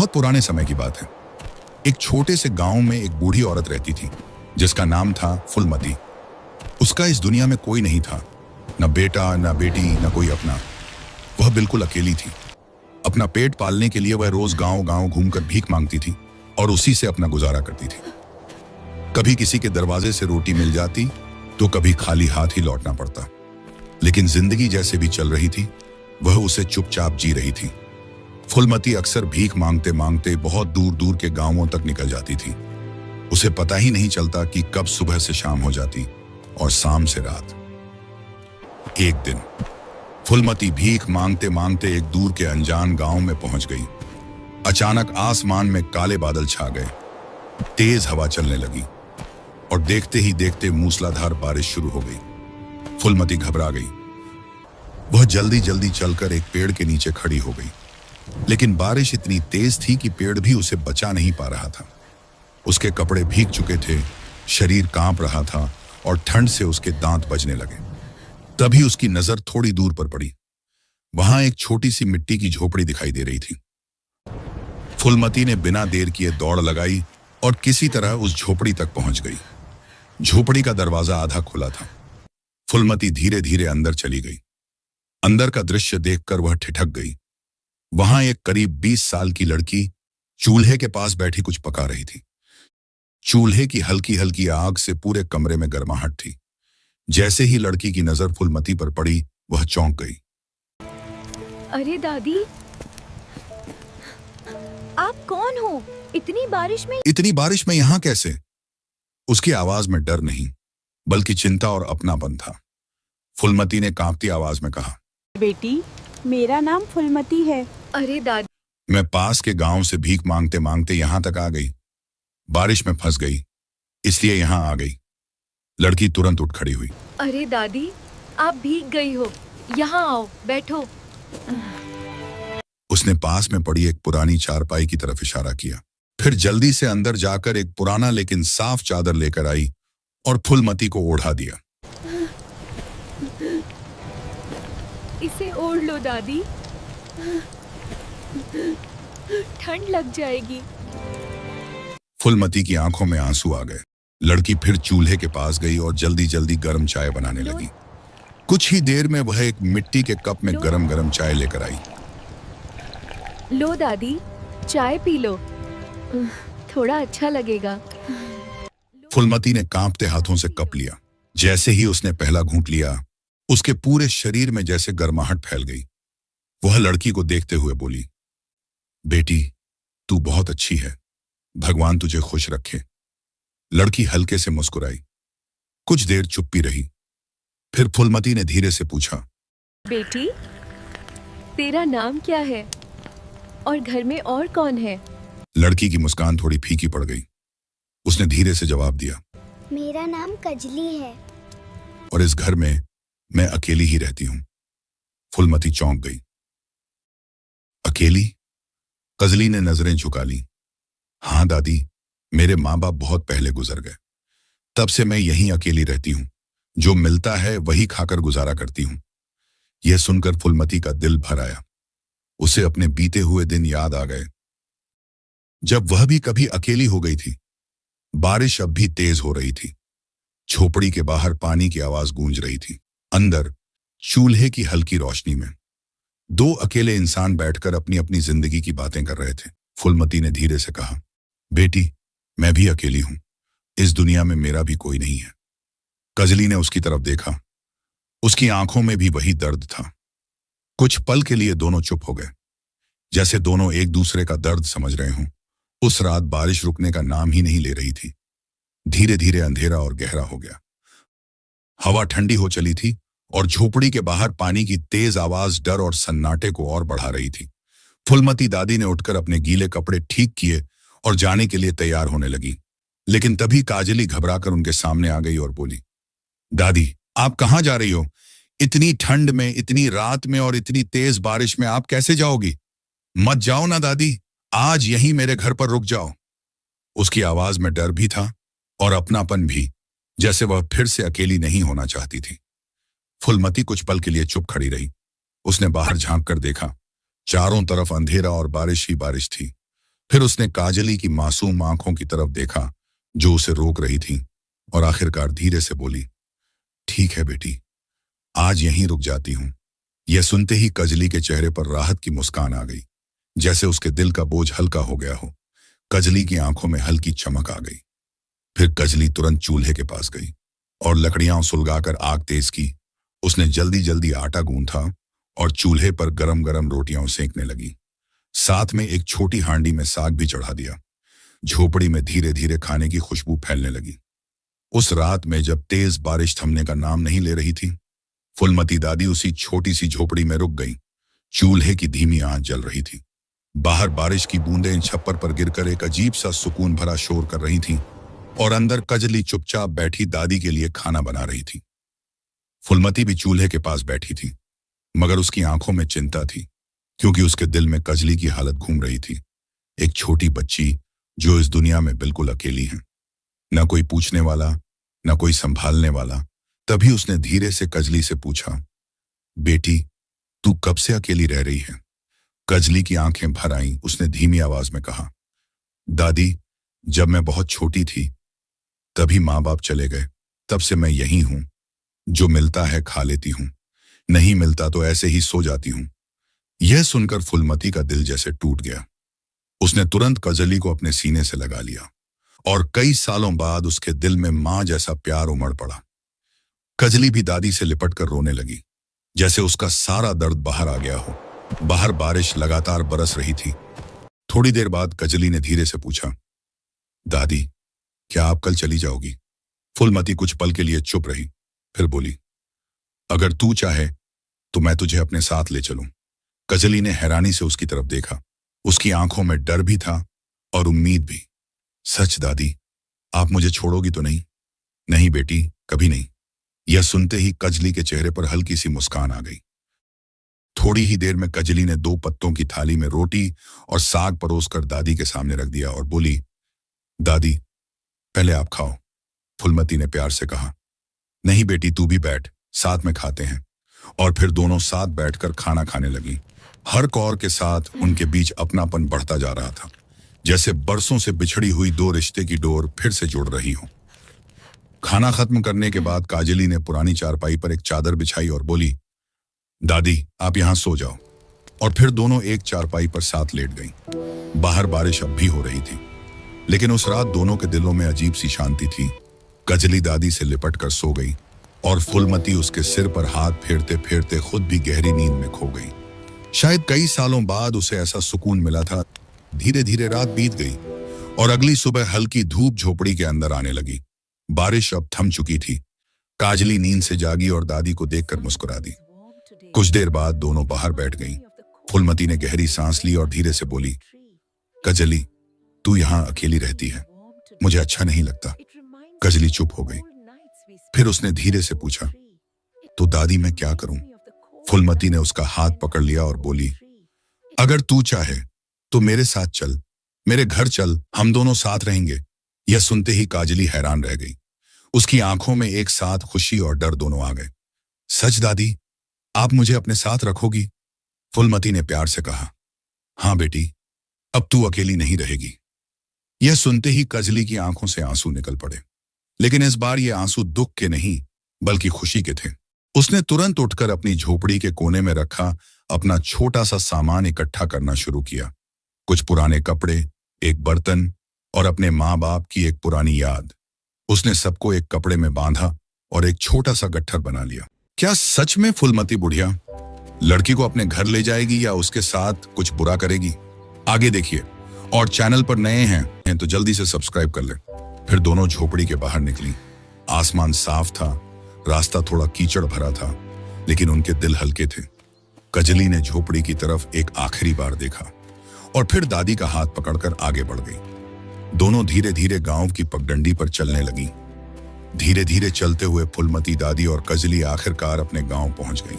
बहुत पुराने समय की बात है। एक छोटे से गांव में एक बूढ़ी औरत रहती थी जिसका नाम था फूलमती। उसका इस दुनिया में कोई नहीं था, न बेटा न बेटी न कोई अपना। वह बिल्कुल अकेली थी। अपना पेट पालने के लिए वह रोज गांव गांव घूमकर भीख मांगती थी और उसी से अपना गुजारा करती थी। कभी किसी के दरवाजे से रोटी मिल जाती तो कभी खाली हाथ ही लौटना पड़ता, लेकिन जिंदगी जैसे भी चल रही थी वह उसे चुपचाप जी रही थी। फूलमती अक्सर भीख मांगते मांगते बहुत दूर दूर के गांवों तक निकल जाती थी। उसे पता ही नहीं चलता कि कब सुबह से शाम हो जाती और शाम से रात। एक दिन फूलमती भीख मांगते मांगते एक दूर के अनजान गांव में पहुंच गई। अचानक आसमान में काले बादल छा गए, तेज हवा चलने लगी और देखते ही देखते मूसलाधार बारिश शुरू हो गई। फूलमती घबरा गई। वह जल्दी जल्दी चलकर एक पेड़ के नीचे खड़ी हो गई, लेकिन बारिश इतनी तेज थी कि पेड़ भी उसे बचा नहीं पा रहा था। उसके कपड़े भीग चुके थे, शरीर कांप रहा था और ठंड से उसके दांत बजने लगे। तभी उसकी नजर थोड़ी दूर पर पड़ी। वहां एक छोटी सी मिट्टी की झोपड़ी दिखाई दे रही थी। फूलमती ने बिना देर किए दौड़ लगाई और किसी तरह उस झोपड़ी तक पहुंच गई। झोपड़ी का दरवाजा आधा खुला था। फूलमती धीरे धीरे अंदर चली गई। अंदर का दृश्य देखकर वह ठिठक गई। वहां एक करीब 20 साल की लड़की चूल्हे के पास बैठी कुछ पका रही थी। चूल्हे की हल्की हल्की आग से पूरे कमरे में गर्माहट थी। जैसे ही लड़की की नजर फूलमती पर पड़ी वह चौंक गई। अरे दादी, आप कौन हो? इतनी बारिश में यहाँ कैसे? उसकी आवाज में डर नहीं बल्कि चिंता और अपनापन था। फूलमती ने कांपती आवाज में कहा, बेटी, मेरा नाम फूलमती है। अरे दादी, मैं पास के गांव से भीख मांगते मांगते यहाँ तक आ गई। बारिश में फंस गई, इसलिए यहाँ आ गई। लड़की तुरंत उठ खड़ी हुई। अरे दादी, आप भीग गई हो, यहाँ आओ, बैठो। उसने पास में पड़ी एक पुरानी चारपाई की तरफ इशारा किया। फिर जल्दी से अंदर जाकर एक पुराना लेकिन साफ चादर लेकर आई और फूलमती को ओढ़ा दिया। इसे ओढ़ लो दादी, ठंड लग जाएगी। फूलमती की आंखों में आंसू आ गए। लड़की फिर चूल्हे के पास गई और जल्दी जल्दी गर्म चाय बनाने लगी। कुछ ही देर में वह एक मिट्टी के कप में गरम गरम चाय लेकर आई। लो दादी, चाय पी लो, थोड़ा अच्छा लगेगा। फूलमती ने कांपते हाथों से कप लिया। जैसे ही उसने पहला घूंट लिया, उसके पूरे शरीर में जैसे गर्माहट फैल गई। वह लड़की को देखते हुए बोली, बेटी, तू बहुत अच्छी है, भगवान तुझे खुश रखे। लड़की हल्के से मुस्कुराई। कुछ देर चुप्पी रही। फिर फूलमती ने धीरे से पूछा, बेटी, तेरा नाम क्या है और घर में और कौन है? लड़की की मुस्कान थोड़ी फीकी पड़ गई। उसने धीरे से जवाब दिया, मेरा नाम कजली है और इस घर में मैं अकेली ही रहती हूं। फूलमती चौंक गई। अकेली? कजली ने नजरें झुका ली। हाँ दादी, मेरे माँ बाप बहुत पहले गुजर गए। तब से मैं यहीं अकेली रहती हूँ। जो मिलता है वही खाकर गुजारा करती हूँ। यह सुनकर फूलमती का दिल भर आया। उसे अपने बीते हुए दिन याद आ गए, जब वह भी कभी अकेली हो गई थी। बारिश अब भी तेज हो रही थी। झोपड़ी के बाहर पानी की आवाज गूंज रही थी। अंदर चूल्हे की हल्की रोशनी में दो अकेले इंसान बैठकर अपनी अपनी जिंदगी की बातें कर रहे थे। फूलमती ने धीरे से कहा, बेटी, मैं भी अकेली हूं। इस दुनिया में मेरा भी कोई नहीं है। कजली ने उसकी तरफ देखा। उसकी आंखों में भी वही दर्द था। कुछ पल के लिए दोनों चुप हो गए, जैसे दोनों एक दूसरे का दर्द समझ रहे हों। उस रात बारिश रुकने का नाम ही नहीं ले रही थी। धीरे धीरे अंधेरा और गहरा हो गया। हवा ठंडी हो चली थी और झोपड़ी के बाहर पानी की तेज आवाज डर और सन्नाटे को और बढ़ा रही थी। फूलमती दादी ने उठकर अपने गीले कपड़े ठीक किए और जाने के लिए तैयार होने लगी, लेकिन तभी काजली घबराकर उनके सामने आ गई और बोली, दादी, आप कहाँ जा रही हो? इतनी ठंड में, इतनी रात में और इतनी तेज बारिश में आप कैसे जाओगी? मत जाओ ना दादी, आज यहीं मेरे घर पर रुक जाओ। उसकी आवाज में डर भी था और अपनापन भी, जैसे वह फिर से अकेली नहीं होना चाहती थी। फूलमती कुछ पल के लिए चुप खड़ी रही। उसने बाहर झांक कर देखा। चारों तरफ अंधेरा और बारिश ही बारिश थी। फिर उसने काजली की मासूम आंखों की तरफ देखा जो उसे रोक रही थी और आखिरकार धीरे से बोली, ठीक है बेटी, आज यहीं रुक जाती हूं। यह सुनते ही कजली के चेहरे पर राहत की मुस्कान आ गई, जैसे उसके दिल का बोझ हल्का हो गया हो। कजली की आंखों में हल्की चमक आ गई। फिर कजली तुरंत चूल्हे के पास गई और लकड़ियां सुलगाकर आग तेज की। उसने जल्दी जल्दी आटा गूंथा और चूल्हे पर गरम गरम रोटियां सेंकने लगी। साथ में एक छोटी हांडी में साग भी चढ़ा दिया। झोपड़ी में धीरे धीरे खाने की खुशबू फैलने लगी। उस रात में जब तेज बारिश थमने का नाम नहीं ले रही थी, फुलमती दादी उसी छोटी सी झोपड़ी में रुक गई। चूल्हे की धीमी आंच जल रही थी। बाहर बारिश की बूंदें छप्पर पर गिरकर एक अजीब सा सुकून भरा शोर कर रही थीं और अंदर कजली चुपचाप बैठी दादी के लिए खाना बना रही थी। फुलमती भी चूल्हे के पास बैठी थी, मगर उसकी आंखों में चिंता थी, क्योंकि उसके दिल में कजली की हालत घूम रही थी। एक छोटी बच्ची जो इस दुनिया में बिल्कुल अकेली है, न कोई पूछने वाला, न कोई संभालने वाला। तभी उसने धीरे से कजली से पूछा, बेटी, तू कब से अकेली रह रही है? कजली की आंखें भर आईं। उसने धीमी आवाज में कहा, दादी, जब मैं बहुत छोटी थी तभी माँ बाप चले गए। तब से मैं यहीं हूं। जो मिलता है खा लेती हूं, नहीं मिलता तो ऐसे ही सो जाती हूं। यह सुनकर फुलमती का दिल जैसे टूट गया। उसने तुरंत कजली को अपने सीने से लगा लिया और कई सालों बाद उसके दिल में मां जैसा प्यार उमड़ पड़ा। कजली भी दादी से लिपट कर रोने लगी, जैसे उसका सारा दर्द बाहर आ गया हो। बाहर बारिश लगातार बरस रही थी। थोड़ी देर बाद कजली ने धीरे से पूछा, दादी, क्या आप कल चली जाओगी? फुलमती कुछ पल के लिए चुप रही, फिर बोली, अगर तू चाहे तो मैं तुझे अपने साथ ले चलूं। कजली ने हैरानी से उसकी तरफ देखा। उसकी आंखों में डर भी था और उम्मीद भी। सच दादी, आप मुझे छोड़ोगी तो नहीं? नहीं बेटी, कभी नहीं। यह सुनते ही कजली के चेहरे पर हल्की सी मुस्कान आ गई। थोड़ी ही देर में कजली ने 2 पत्तों की थाली में रोटी और साग परोसकर दादी के सामने रख दिया और बोली, दादी, पहले आप खाओ। फुलमती ने प्यार से कहा, नहीं बेटी, तू भी बैठ, साथ में खाते हैं। और फिर दोनों साथ बैठकर खाना खाने लगी। हर कौर के साथ उनके बीच अपनापन बढ़ता जा रहा था, जैसे बरसों से बिछड़ी हुई 2 रिश्ते की डोर फिर से जुड़ रही हो। खाना खत्म करने के बाद काजली ने पुरानी चारपाई पर एक चादर बिछाई और बोली, दादी, आप यहां सो जाओ। और फिर दोनों एक चारपाई पर साथ लेट गईं। बाहर बारिश अब भी हो रही थी, लेकिन उस रात दोनों के दिलों में अजीब सी शांति थी। कजली दादी से लिपट कर सो गई और फुलमती उसके सिर पर हाथ फेरते फेरते खुद भी गहरी नींद में खो गई। शायद कई सालों बाद उसे ऐसा सुकून मिला था। धीरे धीरे रात बीत गई और अगली सुबह हल्की धूप झोपड़ी के अंदर आने लगी। बारिश अब थम चुकी थी। काजली नींद से जागी और दादी को देखकर मुस्कुरा दी। कुछ देर बाद दोनों बाहर बैठ गईं। फुलमती ने गहरी सांस ली और धीरे से बोली, कजली, तू यहाँ अकेली रहती है, मुझे अच्छा नहीं लगता। कजली चुप हो गई। फिर उसने धीरे से पूछा, तो दादी, मैं क्या करूं? फुलमती ने उसका हाथ पकड़ लिया और बोली, अगर तू चाहे तो मेरे साथ चल, मेरे घर चल, हम दोनों साथ रहेंगे। यह सुनते ही काजली हैरान रह गई। उसकी आंखों में एक साथ खुशी और डर दोनों आ गए। सच दादी, आप मुझे अपने साथ रखोगी? फुलमती ने प्यार से कहा, हाँ बेटी, अब तू अकेली नहीं रहेगी। यह सुनते ही कजली की आंखों से आंसू निकल पड़े, लेकिन इस बार ये आंसू दुख के नहीं बल्कि खुशी के थे। उसने तुरंत उठकर अपनी झोपड़ी के कोने में रखा अपना छोटा सा सामान इकट्ठा करना शुरू किया। कुछ पुराने कपड़े, एक बर्तन और अपने माँ बाप की एक पुरानी याद। उसने सबको एक कपड़े में बांधा और एक छोटा सा गट्ठर बना लिया। क्या सच में फुलमती बुढ़िया लड़की को अपने घर ले जाएगी या उसके साथ कुछ बुरा करेगी? आगे देखिए। और चैनल पर नए हैं तो जल्दी से सब्सक्राइब कर लें। फिर दोनों झोपड़ी के बाहर निकली। आसमान साफ था, रास्ता थोड़ा कीचड़ भरा था, लेकिन उनके दिल हल्के थे। कजली ने झोपड़ी की तरफ एक आखिरी बार देखा और फिर दादी का हाथ पकड़कर आगे बढ़ गई। दोनों धीरे धीरे गांव की पगडंडी पर चलने लगी। धीरे धीरे चलते हुए फुलमती दादी और कजली आखिरकार अपने गांव पहुंच गई।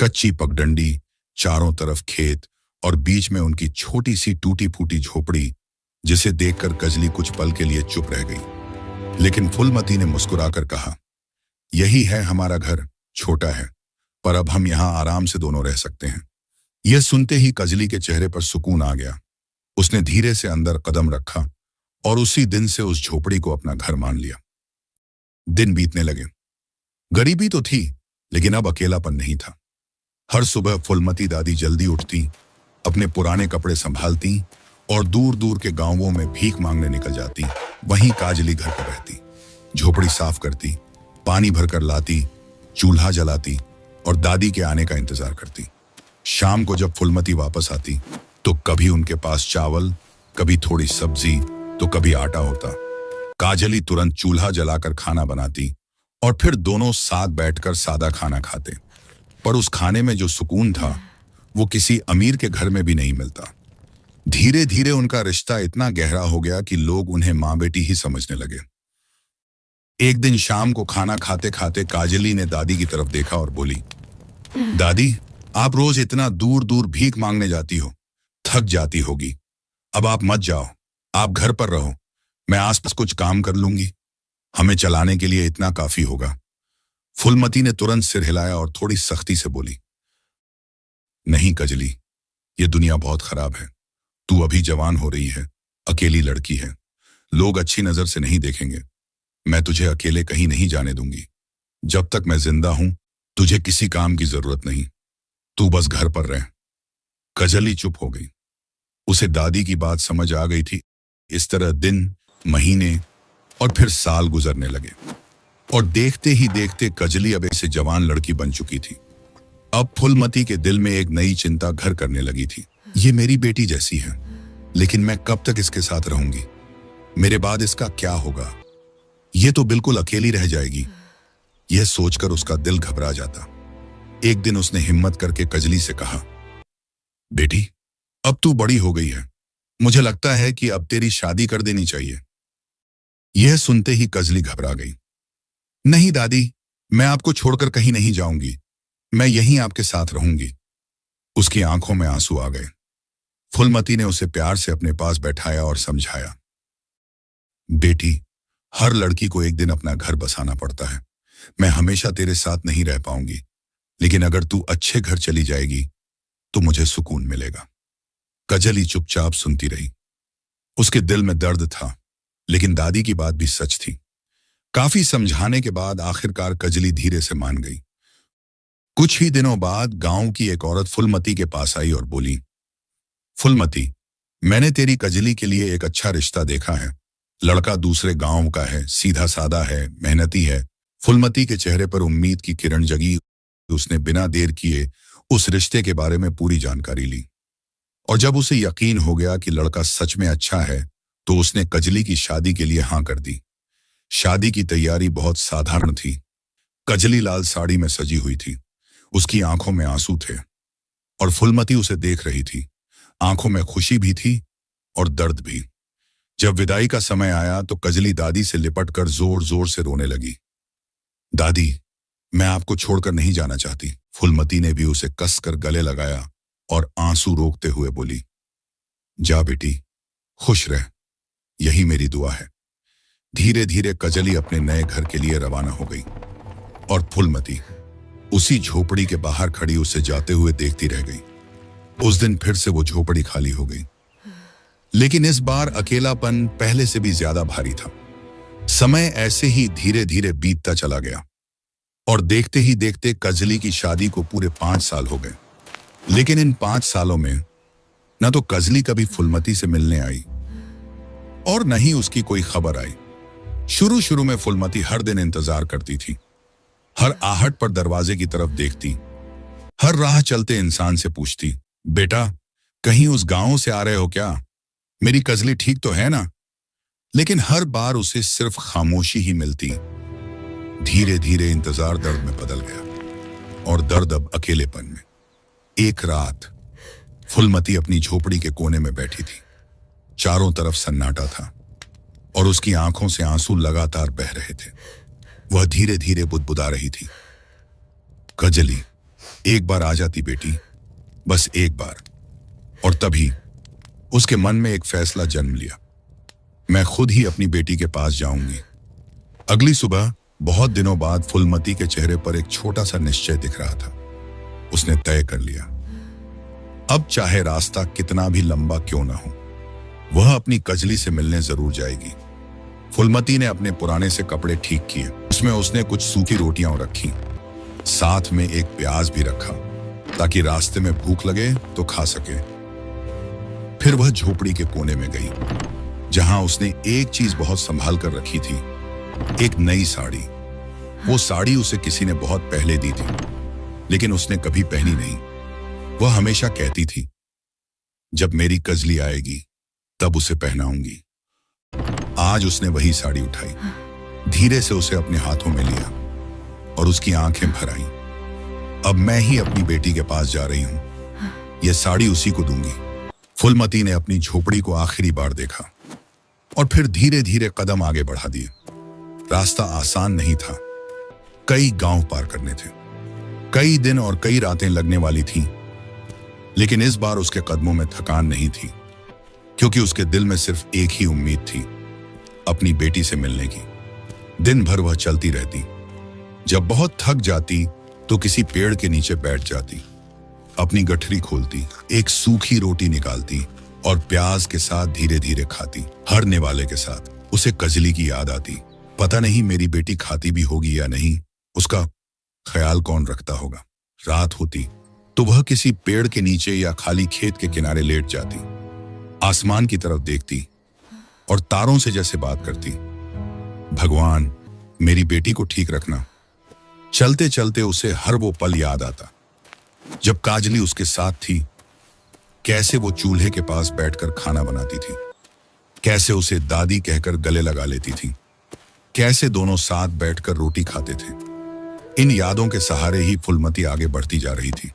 कच्ची पगडंडी, चारों तरफ खेत और बीच में उनकी छोटी सी टूटी फूटी झोपड़ी, जिसे देखकर कजली कुछ पल के लिए चुप रह गई। लेकिन फुलमती ने मुस्कुराकर कहा, यही है हमारा घर, छोटा है पर अब हम यहाँ आराम से दोनों रह सकते हैं। यह सुनते ही कजली के चेहरे पर सुकून आ गया। उसने धीरे से अंदर कदम रखा और उसी दिन से उस झोपड़ी को अपना घर मान लिया। दिन बीतने लगे। गरीबी तो थी, लेकिन अब अकेलापन नहीं था। हर सुबह फुलमती दादी जल्दी उठती, अपने पुराने कपड़े संभालती और दूर दूर के गांवों में भीख मांगने निकल जाती। वहीं काजली घर पर रहती, झोपड़ी साफ करती, पानी भरकर लाती, चूल्हा जलाती और दादी के आने का इंतजार करती। शाम को जब फुलमती वापस आती तो कभी उनके पास चावल, कभी थोड़ी सब्जी तो कभी आटा होता। काजली तुरंत चूल्हा जलाकर खाना बनाती और फिर दोनों साथ बैठकर सादा खाना खाते। पर उस खाने में जो सुकून था वो किसी अमीर के घर में भी नहीं मिलता। धीरे धीरे उनका रिश्ता इतना गहरा हो गया कि लोग उन्हें माँ बेटी ही समझने लगे। एक दिन शाम को खाना खाते खाते काजली ने दादी की तरफ देखा और बोली, दादी, आप रोज इतना दूर दूर भीख मांगने जाती हो, थक जाती होगी। अब आप मत जाओ, आप घर पर रहो, मैं आसपास कुछ काम कर लूंगी, हमें चलाने के लिए इतना काफी होगा। फुलमती ने तुरंत सिर हिलाया और थोड़ी सख्ती से बोली, नहीं कजली, ये दुनिया बहुत खराब है। तू अभी जवान हो रही है, अकेली लड़की है, लोग अच्छी नजर से नहीं देखेंगे। मैं तुझे अकेले कहीं नहीं जाने दूंगी। जब तक मैं जिंदा हूं तुझे किसी काम की जरूरत नहीं, तू बस घर पर रह। कजली चुप हो गई। उसे दादी की बात समझ आ गई थी। इस तरह दिन, महीने और फिर साल गुजरने लगे और देखते ही देखते कजली अब ऐसे जवान लड़की बन चुकी थी। अब फुलमती के दिल में एक नई चिंता घर करने लगी थी। ये मेरी बेटी जैसी है, लेकिन मैं कब तक इसके साथ रहूंगी? मेरे बाद इसका क्या होगा? ये तो बिल्कुल अकेली रह जाएगी। यह सोचकर उसका दिल घबरा जाता। एक दिन उसने हिम्मत करके कजली से कहा, बेटी, अब तू बड़ी हो गई है, मुझे लगता है कि अब तेरी शादी कर देनी चाहिए। यह सुनते ही कजली घबरा गई। नहीं दादी, मैं आपको छोड़कर कहीं नहीं जाऊंगी, मैं यहीं आपके साथ रहूंगी। उसकी आंखों में आंसू आ गए। फुलमती ने उसे प्यार से अपने पास बैठाया और समझाया, बेटी, हर लड़की को एक दिन अपना घर बसाना पड़ता है। मैं हमेशा तेरे साथ नहीं रह पाऊंगी, लेकिन अगर तू अच्छे घर चली जाएगी तो मुझे सुकून मिलेगा। कजली चुपचाप सुनती रही। उसके दिल में दर्द था, लेकिन दादी की बात भी सच थी। काफी समझाने के बाद आखिरकार कजली धीरे से मान गई। कुछ ही दिनों बाद गांव की एक औरत फुलमती के पास आई और बोली, फुलमती, मैंने तेरी कजली के लिए एक अच्छा रिश्ता देखा है। लड़का दूसरे गांव का है, सीधा सादा है, मेहनती है। फुलमती के चेहरे पर उम्मीद की किरण जगी। उसने बिना देर किए उस रिश्ते के बारे में पूरी जानकारी ली और जब उसे यकीन हो गया कि लड़का सच में अच्छा है तो उसने कजली की शादी के लिए हाँ कर दी। शादी की तैयारी बहुत साधारण थी। कजली लाल साड़ी में सजी हुई थी, उसकी आंखों में आंसू थे और फुलमती उसे देख रही थी। आंखों में खुशी भी थी और दर्द भी। जब विदाई का समय आया तो कजली दादी से लिपटकर जोर जोर से रोने लगी। दादी, मैं आपको छोड़कर नहीं जाना चाहती। फुलमती ने भी उसे कसकर गले लगाया और आंसू रोकते हुए बोली, जा बेटी, खुश रह, यही मेरी दुआ है। धीरे धीरे कजली अपने नए घर के लिए रवाना हो गई और फुलमती उसी झोपड़ी के बाहर खड़ी उसे जाते हुए देखती रह गई। उस दिन फिर से वो झोपड़ी खाली हो गई, लेकिन इस बार अकेलापन पहले से भी ज्यादा भारी था। समय ऐसे ही धीरे धीरे बीतता चला गया और देखते ही देखते कजली की शादी को पूरे 5 साल हो गए। लेकिन इन 5 सालों में न तो कजली कभी फुलमती से मिलने आई और न ही उसकी कोई खबर आई। शुरू शुरू में फुलमती हर दिन इंतजार करती थी, हर आहट पर दरवाजे की तरफ देखती, हर राह चलते इंसान से पूछती, बेटा, कहीं उस गांव से आ रहे हो क्या? मेरी कजली ठीक तो है ना? लेकिन हर बार उसे सिर्फ खामोशी ही मिलती। धीरे धीरे इंतजार दर्द में बदल गया और दर्द अब अकेलेपन में। एक रात फुलमती अपनी झोपड़ी के कोने में बैठी थी। चारों तरफ सन्नाटा था और उसकी आंखों से आंसू लगातार बह रहे थे। वह धीरे धीरे बुदबुदा रही थी, कजली, एक बार आ जाती बेटी, बस एक बार। और तभी उसके मन में एक फैसला जन्म लिया, मैं खुद ही अपनी बेटी के पास जाऊंगी। अगली सुबह बहुत दिनों बाद फुलमती के चेहरे पर एक छोटा सा निश्चय दिख रहा था। उसने तय कर लिया, अब चाहे रास्ता कितना भी लंबा क्यों ना हो, वह अपनी कजली से मिलने जरूर जाएगी। फुलमती ने अपने पुराने से कपड़े ठीक किए, उसमें उसने कुछ सूखी रोटियां रखी, साथ में एक प्याज भी रखा ताकि रास्ते में भूख लगे तो खा सके। फिर वह झोपड़ी के कोने में गई जहां उसने एक चीज बहुत संभाल कर रखी थी, एक नई साड़ी। वो साड़ी उसे किसी ने बहुत पहले दी थी, लेकिन उसने कभी पहनी नहीं। वह हमेशा कहती थी, जब मेरी कजली आएगी तब उसे पहनाऊंगी। आज उसने वही साड़ी उठाई, धीरे से उसे अपने हाथों में लिया और उसकी आंखें भर आईं। अब मैं ही अपनी बेटी के पास जा रही हूं, यह साड़ी उसी को दूंगी। फुलमती ने अपनी झोपड़ी को आखिरी बार देखा और फिर धीरे धीरे कदम आगे बढ़ा दिए। रास्ता आसान नहीं था, कई गांव पार करने थे, कई दिन और कई रातें लगने वाली थीं, लेकिन इस बार उसके कदमों में थकान नहीं थी, क्योंकि उसके दिल में सिर्फ एक ही उम्मीद थी, अपनी बेटी से मिलने की। दिन भर वह चलती रहती, जब बहुत थक जाती तो किसी पेड़ के नीचे बैठ जाती, अपनी गठरी खोलती, एक सूखी रोटी निकालती और प्याज के साथ धीरे धीरे खाती। हर निवाले के साथ उसे कजली की याद आती। पता नहीं मेरी बेटी खाती भी होगी या नहीं, उसका ख्याल कौन रखता होगा। रात होती तो वह किसी पेड़ के नीचे या खाली खेत के किनारे लेट जाती, आसमान की तरफ देखती और तारों से जैसे बात करती, भगवान मेरी बेटी को ठीक रखना। चलते चलते उसे हर वो पल याद आता जब काजली उसके साथ थी, कैसे वो चूल्हे के पास बैठकर खाना बनाती थी, कैसे उसे दादी कहकर गले लगा लेती थी, कैसे दोनों साथ बैठकर रोटी खाते थे। इन यादों के सहारे ही फुलमती आगे बढ़ती जा रही थी।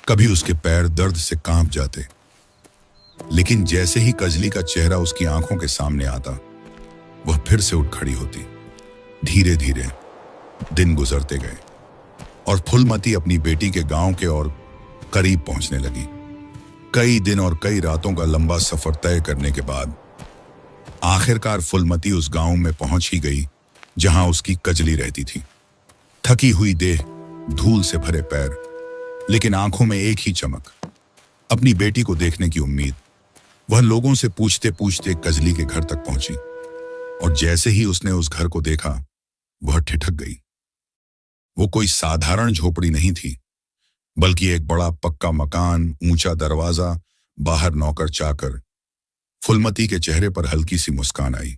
कभी उसके पैर दर्द से कांप जाते, लेकिन जैसे ही कजली का चेहरा उसकी आंखों के सामने आता, वह फिर से उठ खड़ी होती। धीरे धीरे दिन गुजरते गए और फुलमती अपनी बेटी के गांव के और करीब पहुंचने लगी। कई दिन और कई रातों का लंबा सफर तय करने के बाद आखिरकार फुलमती उस गांव में पहुंच ही गई जहां उसकी कजली रहती थी। थकी हुई देह, धूल से भरे पैर, लेकिन आंखों में एक ही चमक, अपनी बेटी को देखने की उम्मीद। वह लोगों से पूछते पूछते कजली के घर तक पहुंची और जैसे ही उसने उस घर को देखा, वह ठिठक गई। वो कोई साधारण झोपड़ी नहीं थी, बल्कि एक बड़ा पक्का मकान, ऊंचा दरवाजा, बाहर नौकर चाकर। फुलमती के चेहरे पर हल्की सी मुस्कान आई।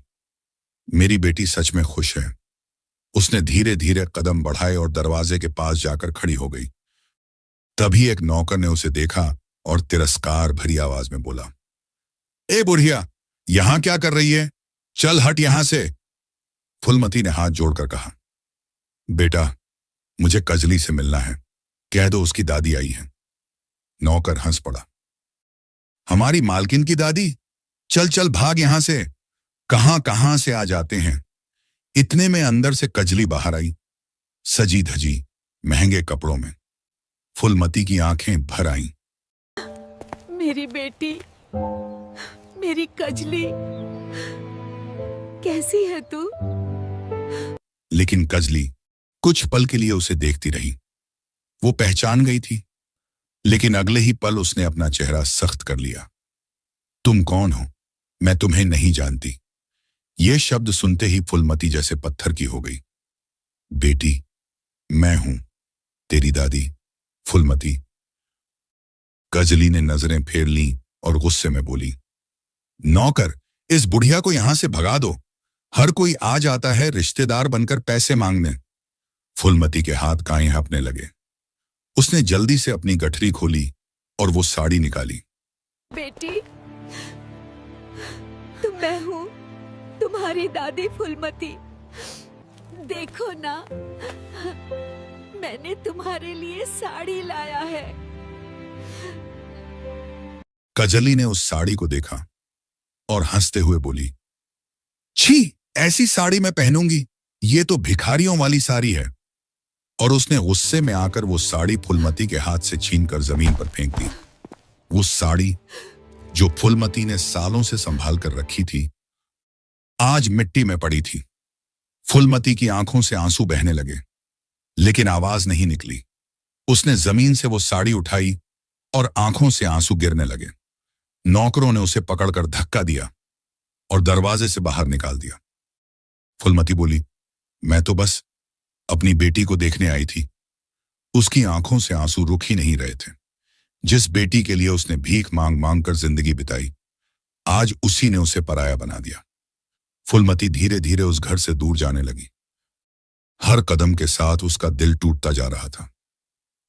मेरी बेटी सच में खुश है। उसने धीरे धीरे कदम बढ़ाए और दरवाजे के पास जाकर खड़ी हो गई। तभी एक नौकर ने उसे देखा और तिरस्कार भरी आवाज में बोला, ए बुढ़िया, यहां क्या कर रही है? चल हट यहां से। फुलमती ने हाथ जोड़कर कहा, बेटा मुझे कजली से मिलना है, कह दो उसकी दादी आई है। नौकर हंस पड़ा, हमारी मालकिन की दादी? चल चल भाग यहां से, कहां कहां से आ जाते हैं। इतने में अंदर से कजली बाहर आई, सजी धजी, महंगे कपड़ों में। फुलमती की आंखें भर आईं। मेरी बेटी, मेरी कजली, कैसी है तू? लेकिन कजली कुछ पल के लिए उसे देखती रही। वो पहचान गई थी, लेकिन अगले ही पल उसने अपना चेहरा सख्त कर लिया। तुम कौन हो? मैं तुम्हें नहीं जानती। ये शब्द सुनते ही फुलमती जैसे पत्थर की हो गई। बेटी, मैं हूं तेरी दादी, फुलमती। कजली ने नजरें फेर लीं और गुस्से में बोली, नौकर, इस बुढ़िया को यहां से भगा दो। हर कोई आ जाता है रिश्तेदार बनकर पैसे मांगने। फुलमती के हाथ कांपने लगे। उसने जल्दी से अपनी गठरी खोली और वो साड़ी निकाली। बेटी, तो मैं हूँ तुम्हारी दादी फुलमती। देखो ना, मैंने तुम्हारे लिए साड़ी लाया है। कजली ने उस साड़ी को देखा और हंसते हुए बोली, छी, ऐसी साड़ी मैं पहनूंगी, ये तो भिखारियों वाली साड़ी है। और उसने गुस्से में आकर वो साड़ी फुलमती के हाथ से छीनकर जमीन पर फेंक दी। वो साड़ी जो फुलमती ने सालों से संभाल कर रखी थी, आज मिट्टी में पड़ी थी। फुलमती की आंखों से आंसू बहने लगे, लेकिन आवाज नहीं निकली। उसने जमीन से वो साड़ी उठाई और आंखों से आंसू गिरने लगे। नौकरों ने उसे पकड़कर धक्का दिया और दरवाजे से बाहर निकाल दिया। फुलमती बोली, मैं तो बस अपनी बेटी को देखने आई थी। उसकी आंखों से आंसू रुक ही नहीं रहे थे। जिस बेटी के लिए उसने भीख मांग मांग कर जिंदगी बिताई, आज उसी ने उसे पराया बना दिया। फुलमती धीरे धीरे उस घर से दूर जाने लगी। हर कदम के साथ उसका दिल टूटता जा रहा था।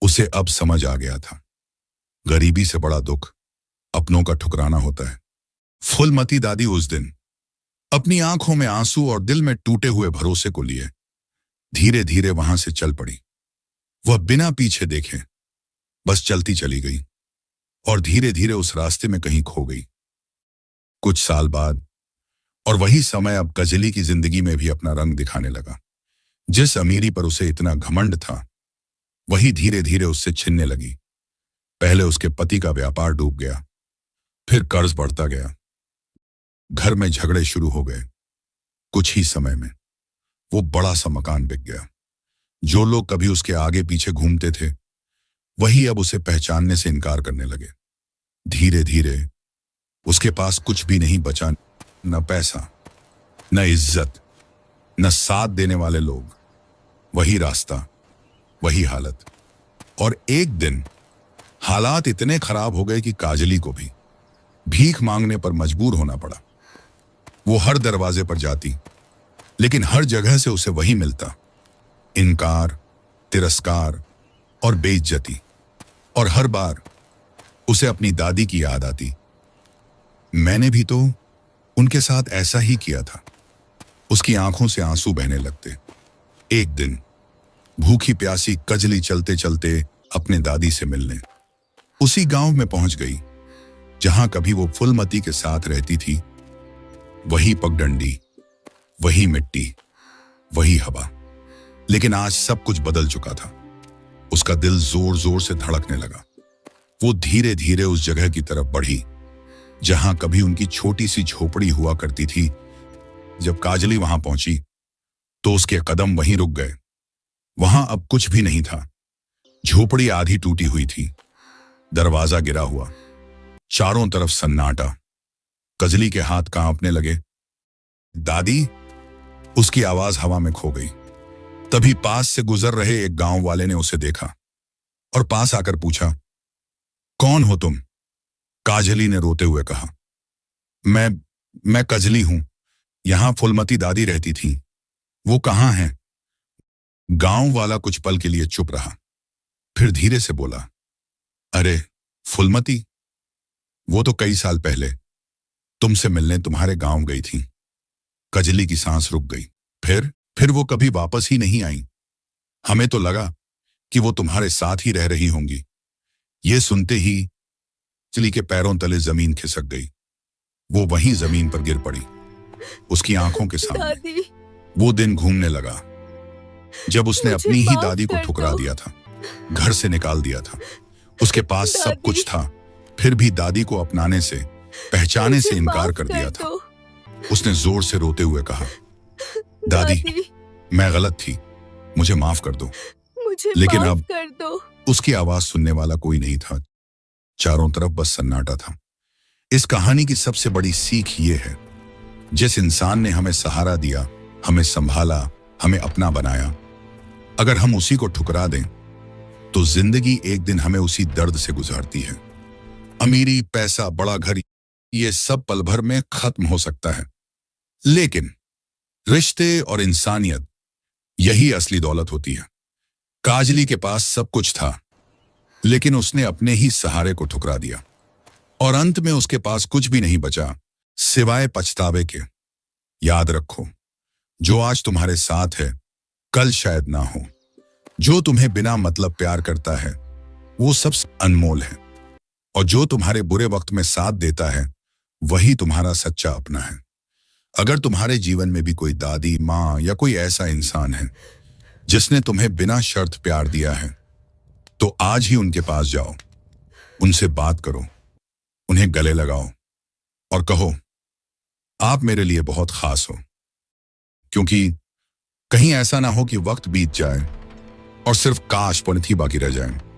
उसे अब समझ आ गया था, गरीबी से बड़ा दुख अपनों का ठुकराना होता है। फुलमती दादी उस दिन अपनी आंखों में आंसू और दिल में टूटे हुए भरोसे को लिए धीरे धीरे वहां से चल पड़ी। वह बिना पीछे देखे बस चलती चली गई और धीरे धीरे उस रास्ते में कहीं खो गई। कुछ साल बाद और वही समय अब कजली की जिंदगी में भी अपना रंग दिखाने लगा। जिस अमीरी पर उसे इतना घमंड था, वही धीरे धीरे उससे छिनने लगी। पहले उसके पति का व्यापार डूब गया, फिर कर्ज बढ़ता गया, घर में झगड़े शुरू हो गए। कुछ ही समय में वो बड़ा सा मकान बिक गया। जो लोग कभी उसके आगे पीछे घूमते थे, वही अब उसे पहचानने से इनकार करने लगे। धीरे धीरे उसके पास कुछ भी नहीं बचा, न पैसा, न इज्जत, न साथ देने वाले लोग। वही रास्ता, वही हालत। और एक दिन हालात इतने खराब हो गए कि काजली को भी भीख मांगने पर मजबूर होना पड़ा। वो हर दरवाजे पर जाती, लेकिन हर जगह से उसे वही मिलता, इनकार, तिरस्कार और बेइज्जती। और हर बार उसे अपनी दादी की याद आती। मैंने भी तो उनके साथ ऐसा ही किया था। उसकी आंखों से आंसू बहने लगते। एक दिन भूखी प्यासी कजली चलते चलते अपने दादी से मिलने उसी गांव में पहुंच गई जहां कभी वो फुलमती के साथ रहती थी। वही पगडंडी, वही मिट्टी, वही हवा। लेकिन आज सब कुछ बदल चुका था। उसका दिल जोर जोर से धड़कने लगा। वो धीरे धीरे उस जगह की तरफ बढ़ी जहां कभी उनकी छोटी सी झोपड़ी हुआ करती थी। जब काजली वहां पहुंची तो उसके कदम वहीं रुक गए। वहां अब कुछ भी नहीं था। झोपड़ी आधी टूटी हुई थी, दरवाजा गिरा हुआ, चारों तरफ सन्नाटा। कजली के हाथ कांपने लगे। दादी, उसकी आवाज हवा में खो गई। तभी पास से गुजर रहे एक गांव वाले ने उसे देखा और पास आकर पूछा, कौन हो तुम? काजली ने रोते हुए कहा, मैं कजली हूं। यहां फुलमती दादी रहती थी। वो कहां है? गांव वाला कुछ पल के लिए चुप रहा, फिर धीरे से बोला, अरे फुलमती, वो तो कई साल पहले तुमसे मिलने तुम्हारे गांव गई थी। कजली की सांस रुक गई। फिर वो कभी वापस ही नहीं आई। हमें तो लगा कि वो तुम्हारे साथ ही रह रही होंगी। ये सुनते ही कजली के पैरों तले जमीन खिसक गई। वो वहीं जमीन पर गिर पड़ी। उसकी आंखों के सामने वो दिन घूमने लगा जब उसने अपनी ही दादी को ठुकरा दिया था, घर से निकाल दिया था। उसके पास सब कुछ था, फिर भी दादी को अपनाने से, पहचाने से इनकार कर दिया था। उसने जोर से रोते हुए कहा, दादी, मैं गलत थी, मुझे माफ कर दो। लेकिन अब उसकी आवाज सुनने वाला कोई नहीं था। चारों तरफ बस सन्नाटा था। इस कहानी की सबसे बड़ी सीख ये है, जिस इंसान ने हमें सहारा दिया, हमें संभाला, हमें अपना बनाया, अगर हम उसी को ठुकरा दें तो जिंदगी एक दिन हमें उसी दर्द से गुजारती है। अमीरी, पैसा, बड़ा घर, ये सब पल भर में खत्म हो सकता है, लेकिन रिश्ते और इंसानियत, यही असली दौलत होती है। काजली के पास सब कुछ था, लेकिन उसने अपने ही सहारे को ठुकरा दिया और अंत में उसके पास कुछ भी नहीं बचा सिवाय पछतावे के। याद रखो, जो आज तुम्हारे साथ है, कल शायद ना हो। जो तुम्हें बिना मतलब प्यार करता है, वो सबसे अनमोल है। और जो तुम्हारे बुरे वक्त में साथ देता है, वही तुम्हारा सच्चा अपना है। अगर तुम्हारे जीवन में भी कोई दादी, माँ या कोई ऐसा इंसान है जिसने तुम्हें बिना शर्त प्यार दिया है, तो आज ही उनके पास जाओ, उनसे बात करो, उन्हें गले लगाओ और कहो, आप मेरे लिए बहुत खास हो। क्योंकि कहीं ऐसा ना हो कि वक्त बीत जाए और सिर्फ काश पनथी बाकी रह जाए।